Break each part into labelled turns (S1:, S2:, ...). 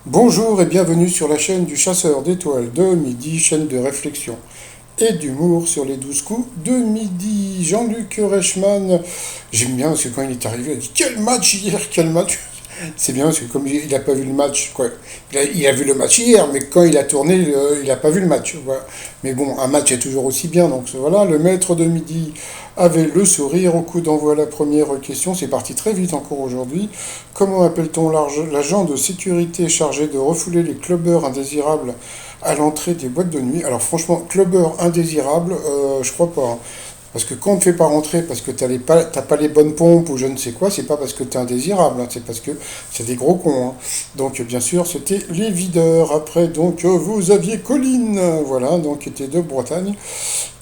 S1: Bonjour et bienvenue sur la chaîne du chasseur d'étoiles de midi, chaîne de réflexion et d'humour sur les 12 coups de midi. Jean-Luc Reichmann, j'aime bien parce que quand il est arrivé, il a dit quel match hier, quel match. C'est bien parce que comme il n'a pas vu le match, quoi. Il a vu le match hier, mais quand il a tourné, il n'a pas vu le match. Voilà. Mais bon, un match est toujours aussi bien. Donc voilà, le maître de midi avait le sourire au coup d'envoi. La première question, c'est parti très vite encore aujourd'hui. Comment appelle-t-on l'agent de sécurité chargé de refouler les clubbers indésirables à l'entrée des boîtes de nuit? Alors franchement, clubbers indésirables, je crois pas, hein. Parce que quand on ne te fait pas rentrer parce que t'as pas les bonnes pompes ou je ne sais quoi, c'est pas parce que tu es indésirable, hein, c'est parce que c'est des gros cons, hein. Donc bien sûr, c'était les videurs. Après, donc vous aviez Colline, voilà, donc qui était de Bretagne,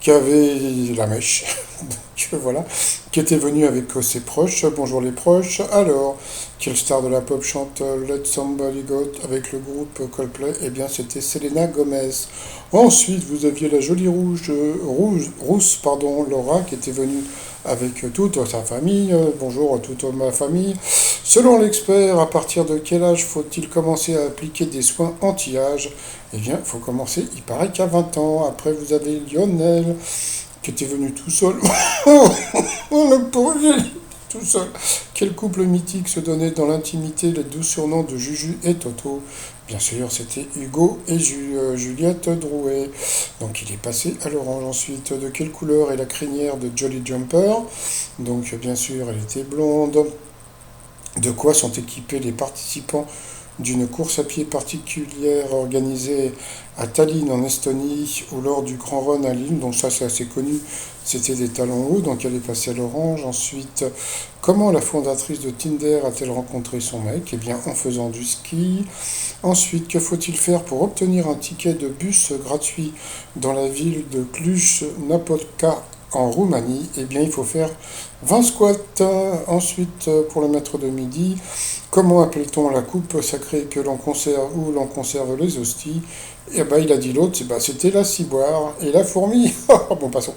S1: qui avait la mèche, donc voilà, qui était venu avec ses proches. Bonjour les proches. Alors, quelle star de la pop chante Let Somebody Go avec le groupe Coldplay? Eh bien, c'était Selena Gomez. Ensuite, vous aviez la jolie rousse, pardon, Laura, qui était venue avec toute sa famille. Bonjour toute ma famille. Selon l'expert, à partir de quel âge faut-il commencer à appliquer des soins anti-âge? Eh bien, il faut commencer, il paraît qu'à 20 ans. Après, vous avez Lionel, qui était venu tout seul. Oh, le pauvre vieil, tout seul. Quel couple mythique se donnait dans l'intimité les doux surnoms de Juju et Toto? Bien sûr, c'était Hugo et Juliette Drouet. Donc il est passé à l'orange. Ensuite, de quelle couleur est la crinière de Jolly Jumper? Donc bien sûr, elle était blonde. De quoi sont équipés les participants d'une course à pied particulière organisée à Tallinn en Estonie ou lors du Grand Run à Lille? Donc ça c'est assez connu, c'était des talons hauts, donc elle est passée à l'orange. Ensuite, comment la fondatrice de Tinder a-t-elle rencontré son mec? Eh bien en faisant du ski. Ensuite, que faut-il faire pour obtenir un ticket de bus gratuit dans la ville de Cluj-Napoca en Roumanie? Eh bien il faut faire 20 squats. Ensuite, pour le maître de midi, comment appelle-t-on la coupe sacrée que l'on conserve où l'on conserve les hosties? Et ben, il a dit l'autre, c'était la ciboire et la fourmi. Bon, passons.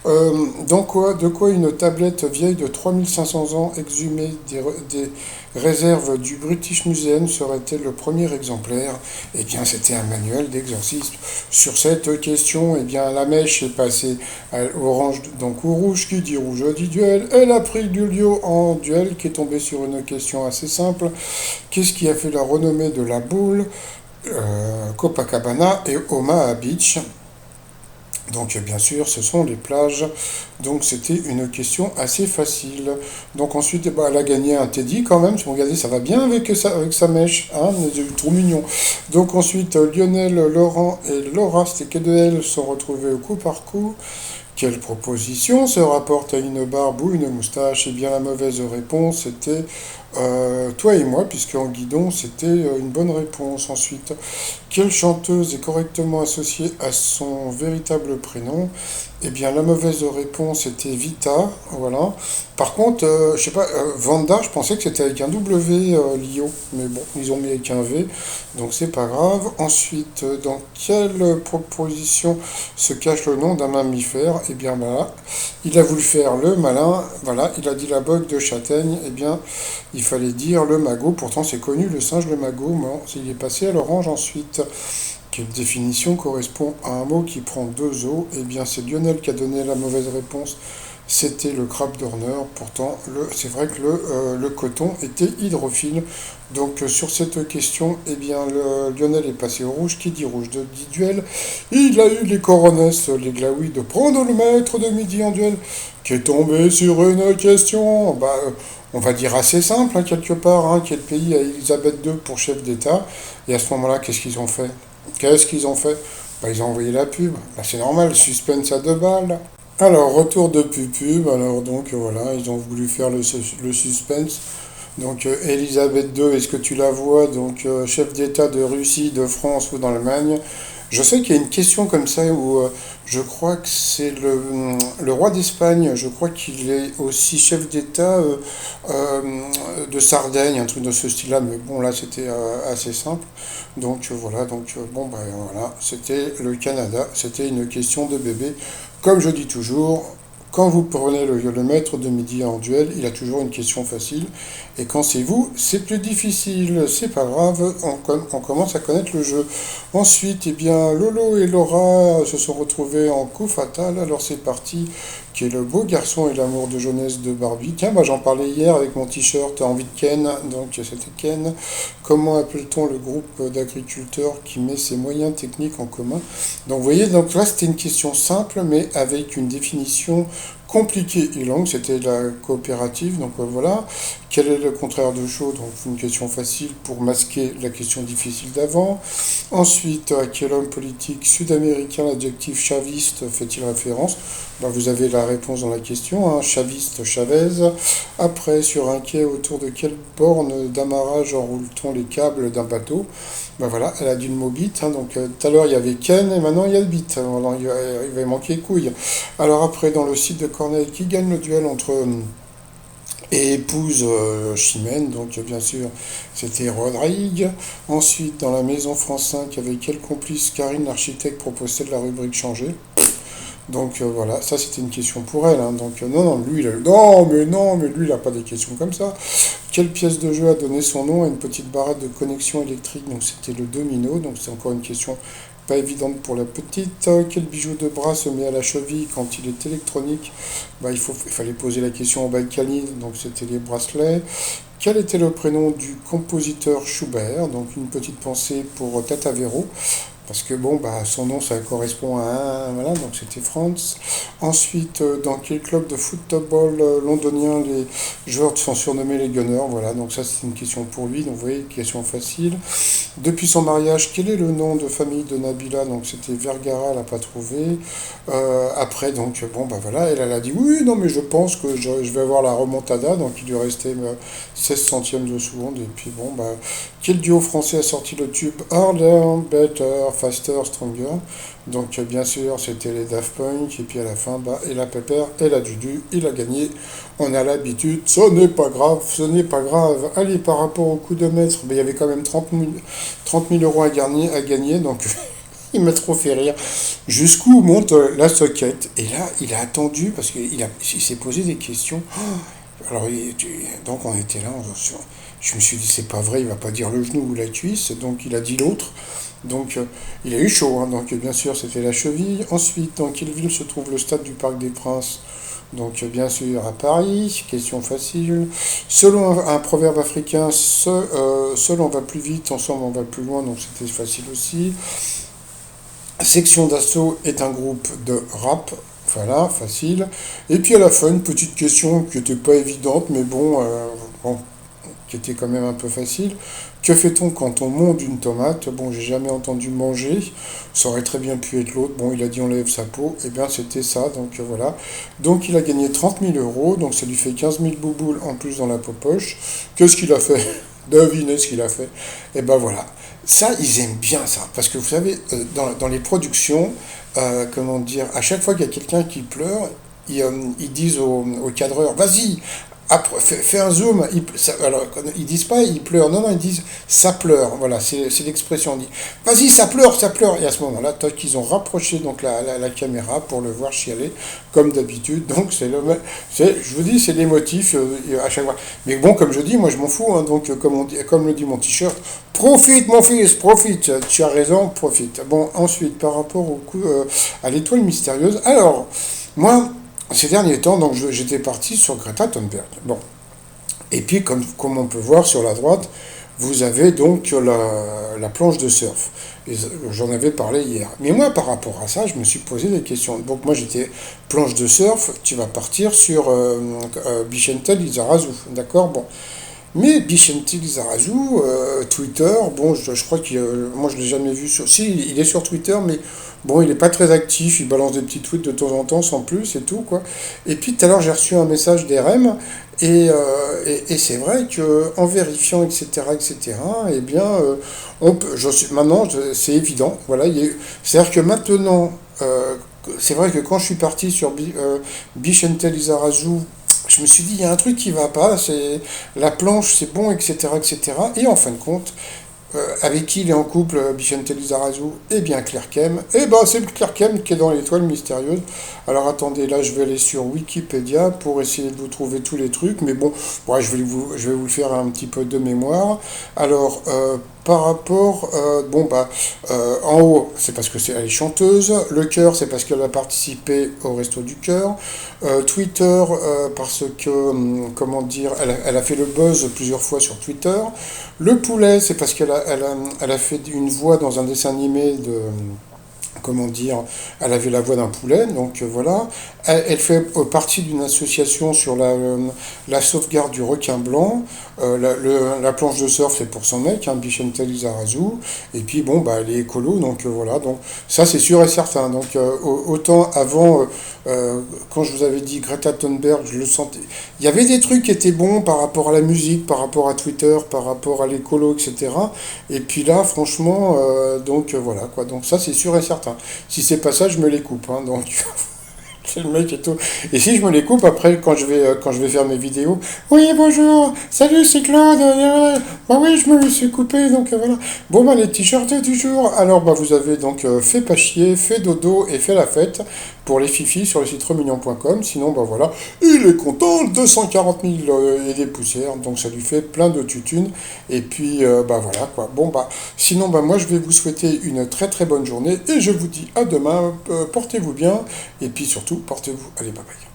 S1: De quoi une tablette vieille de 3500 ans exhumée des réserves du British Museum serait-elle le premier exemplaire? Eh bien, c'était un manuel d'exorcisme. Sur cette question, eh bien, la mèche est passée à orange, donc au rouge qui dit rouge dit duel. Elle a pris du lion en duel qui est tombé sur une question assez simple. Qu'est-ce qui a fait la renommée de la boule? Copacabana et Omaha Beach. Donc bien sûr, ce sont les plages. Donc c'était une question assez facile. Donc ensuite, eh ben, elle a gagné un Teddy quand même. Regardez, ça va bien avec sa mèche. Hein, trop mignon. Donc ensuite, Lionel, Laurent et Laura, c'était que de elles, sont retrouvés au coup par coup. Quelle proposition se rapporte à une barbe ou une moustache? Eh bien, la mauvaise réponse était toi et moi, puisque en guidon, c'était une bonne réponse. Ensuite, quelle chanteuse est correctement associée à son véritable prénom? Eh bien, la mauvaise réponse était Vita, voilà. Par contre, je sais pas, Vanda, je pensais que c'était avec un W, Lio, mais bon, ils ont mis avec un V, donc c'est pas grave. Ensuite, dans quelle proposition se cache le nom d'un mammifère? Eh bien, voilà, il a voulu faire le malin, voilà, il a dit la bogue de châtaigne, eh bien, il fallait dire le magot, pourtant c'est connu, le singe, le magot, bon, il est passé à l'orange ensuite. Quelle définition correspond à un mot qui prend deux os? Eh bien, c'est Lionel qui a donné la mauvaise réponse. C'était le crabe dorneur. Pourtant, c'est vrai que le coton était hydrophile. Donc, sur cette question, eh bien, Lionel est passé au rouge. Qui dit rouge dit duel. Il a eu les coronesses, les glaouis de prendre le maître de midi en duel, qui est tombé sur une question. Bah, on va dire assez simple, hein, quelque part. Hein, quel pays a Elisabeth II pour chef d'État? Et à ce moment-là, qu'est-ce qu'ils ont fait? Qu'est-ce qu'ils ont fait? Bah, ils ont envoyé la pub. Bah, c'est normal, suspense à deux balles. Alors, retour de pub. Alors, donc, voilà, ils ont voulu faire le suspense. Donc, Elisabeth II, est-ce que tu la vois? Donc, chef d'État de Russie, de France ou d'Allemagne? Je sais qu'il y a une question comme ça où je crois que c'est le roi d'Espagne, je crois qu'il est aussi chef d'État de Sardaigne, un truc de ce style-là, mais bon là c'était assez simple. Donc voilà, bon ben voilà, c'était le Canada, c'était une question de bébé. Comme je dis toujours, quand vous prenez le maître de midi en duel, il a toujours une question facile. Et quand c'est vous, c'est plus difficile. C'est pas grave, on commence à connaître le jeu. Ensuite, eh bien, Lolo et Laura se sont retrouvés en coup fatal. Alors c'est parti, qui est le beau garçon et l'amour de jeunesse de Barbie. Tiens, bah, j'en parlais hier avec mon t-shirt envie de Ken. Donc c'était Ken. Comment appelle-t-on le groupe d'agriculteurs qui met ses moyens techniques en commun? Donc vous voyez, donc là c'était une question simple, mais avec une définition compliquée et longue. C'était la coopérative. Donc voilà. Quel est le contraire de chaud? Donc une question facile pour masquer la question difficile d'avant. Ensuite, à quel homme politique sud-américain l'adjectif chaviste fait-il référence? Ben, vous avez la réponse dans la question, hein, chaviste, Chavez. Après, sur un quai, autour de quelle borne d'amarrage enroule-t-on les câbles d'un bateau? Ben voilà, elle a d'une mot bit, hein, donc tout à l'heure il y avait Ken et maintenant il y a le bit. Alors, il va manquer couille. Alors après, dans le site de Corneille, qui gagne le duel entre et épouse Chimène, donc bien sûr c'était Rodrigue. Ensuite, dans la maison France 5, avec quel complice Karine l'architecte propose-t-elle la rubrique changée? Donc voilà, ça c'était une question pour elle, hein. Donc non, non, lui, non, mais lui, il n'a pas des questions comme ça. Quelle pièce de jeu a donné son nom à une petite barrette de connexion électrique? Donc c'était le domino, donc c'est encore une question pas évidente pour la petite. Quel bijou de bras se met à la cheville quand il est électronique? Bah, il fallait poser la question au Baïkali, donc c'était les bracelets. Quel était le prénom du compositeur Schubert? Donc une petite pensée pour Tata Véro. Parce que bon, bah, son nom, ça correspond à un, voilà, donc c'était Franz. Ensuite, dans quel club de football londonien les joueurs sont surnommés les Gunners? Voilà, donc ça c'est une question pour lui, donc vous voyez, question facile. Depuis son mariage, quel est le nom de famille de Nabila? Donc c'était Vergara, elle n'a pas trouvé. Après, donc bon, bah voilà, elle a dit oui, non, mais je pense que je vais avoir la remontada, donc il lui restait 16 centièmes de seconde. Et puis bon, bah, quel duo français a sorti le tube Harder, Better, Faster, Stronger? Donc bien sûr, c'était les Daft Punk. Et puis à la fin, bah, et la Pepper, elle a Dudu, il a gagné. On a l'habitude, ce n'est pas grave, ce n'est pas grave. Allez, par rapport au coup de maître, bah, il y avait quand même 30 000 euros à gagner, donc il m'a trop fait rire. Jusqu'où monte la soquette? Et là, il a attendu parce qu'il s'est posé des questions. Alors, donc on était là, je me suis dit, c'est pas vrai, il va pas dire le genou ou la cuisse, donc il a dit l'autre. Donc il a eu chaud, hein, donc bien sûr c'était la cheville. Ensuite, dans quelle ville se trouve le stade du Parc des Princes? Donc bien sûr à Paris, question facile. Selon un proverbe africain, seul on va plus vite, ensemble on va plus loin, donc c'était facile aussi. Section d'assaut est un groupe de rap. Voilà, facile. Et puis à la fin, une petite question qui n'était pas évidente, mais bon, qui était quand même un peu facile. Que fait-on quand on monte une tomate? Bon, j'ai jamais entendu manger. Ça aurait très bien pu être l'autre. Bon, il a dit on lève sa peau. Eh bien, c'était ça. Donc voilà. Donc il a gagné 30 000 euros. Donc ça lui fait 15 000 bouboules en plus dans la poche. Qu'est-ce qu'il a fait? Devinez ce qu'il a fait. Et ben voilà. Ça, ils aiment bien ça. Parce que vous savez, dans les productions, comment dire, à chaque fois qu'il y a quelqu'un qui pleure, ils disent au cadreur, vas-y, après, fais un zoom. Alors, ils disent pas ils pleurent, non, non, ils disent ça pleure. Voilà, c'est l'expression. On dit vas-y, ça pleure, ça pleure. Et à ce moment-là, toc, ils ont rapproché donc la caméra pour le voir chialer, comme d'habitude. Donc, je vous dis, c'est des motifs à chaque fois. Mais bon, comme je dis, moi je m'en fous. Hein, donc, comme le dit mon t-shirt, profite, mon fils, profite. Tu as raison, profite. Bon, ensuite, par rapport à l'étoile mystérieuse. Alors, moi. Ces derniers temps, donc j'étais parti sur Greta Thunberg. Bon. Et puis, comme on peut voir sur la droite, vous avez donc la planche de surf. Et j'en avais parlé hier. Mais moi, par rapport à ça, je me suis posé des questions. Donc moi, j'étais planche de surf, tu vas partir sur Bichentel Lizarazu. D'accord? Bon. Mais Bichentel Lizarazu, Twitter, bon, je crois que moi je l'ai jamais vu sur. Si, il est sur Twitter, mais bon, il n'est pas très actif, il balance des petits tweets de temps en temps, sans plus, et tout, quoi. Et puis tout à l'heure, j'ai reçu un message d'RM, et c'est vrai que en vérifiant, etc., etc., eh bien, maintenant, c'est évident, voilà. C'est-à-dire que maintenant, c'est vrai que quand je suis parti sur Bichentel Lizarazu, je me suis dit, il y a un truc qui va pas, c'est la planche, c'est bon, etc., etc. Et en fin de compte, avec qui il est en couple, Vicente Lizarazu? Eh bien Claire Kem. Eh ben c'est Claire Kem qui est dans l'étoile mystérieuse. Alors attendez, là je vais aller sur Wikipédia pour essayer de vous trouver tous les trucs, mais bon, ouais, je vais vous le faire un petit peu de mémoire. Alors, par rapport, bon bah, en haut, c'est parce que elle est chanteuse. Le cœur, c'est parce qu'elle a participé au Resto du Cœur. Twitter, parce que, comment dire, elle a fait le buzz plusieurs fois sur Twitter. Le poulet, c'est parce qu'elle a fait une voix dans un dessin animé de, comment dire, elle avait la voix d'un poulet, donc voilà. Elle fait partie d'une association sur la sauvegarde du requin blanc. La planche de surf, c'est pour son mec, hein, Vicente Lizarazu. Et puis bon, bah, elle est écolo, donc voilà. Donc ça, c'est sûr et certain. Donc autant avant, quand je vous avais dit Greta Thunberg, je le sentais. Il y avait des trucs qui étaient bons par rapport à la musique, par rapport à Twitter, par rapport à l'écolo, etc. Et puis là, franchement, donc voilà quoi. Donc ça, c'est sûr et certain. Si c'est pas ça, je me les coupe. Hein, donc c'est le mec et tout. Et si je me les coupe après, quand je vais faire mes vidéos, oui, bonjour, salut, c'est Claude. Bah oui, je me les suis coupé, donc voilà. Bon, bah, les t-shirts du jour. Alors, bah, vous avez donc fait pas chier, fait dodo et fait la fête pour les fifis sur le site remignon.com. Sinon, bah voilà, il est content, 240 000 et des poussières, donc ça lui fait plein de tutunes. Et puis, bah voilà, quoi. Bon, bah, sinon, bah, moi, je vais vous souhaiter une très très bonne journée et je vous dis à demain. Portez-vous bien et puis surtout, portez-vous. Allez, bye bye.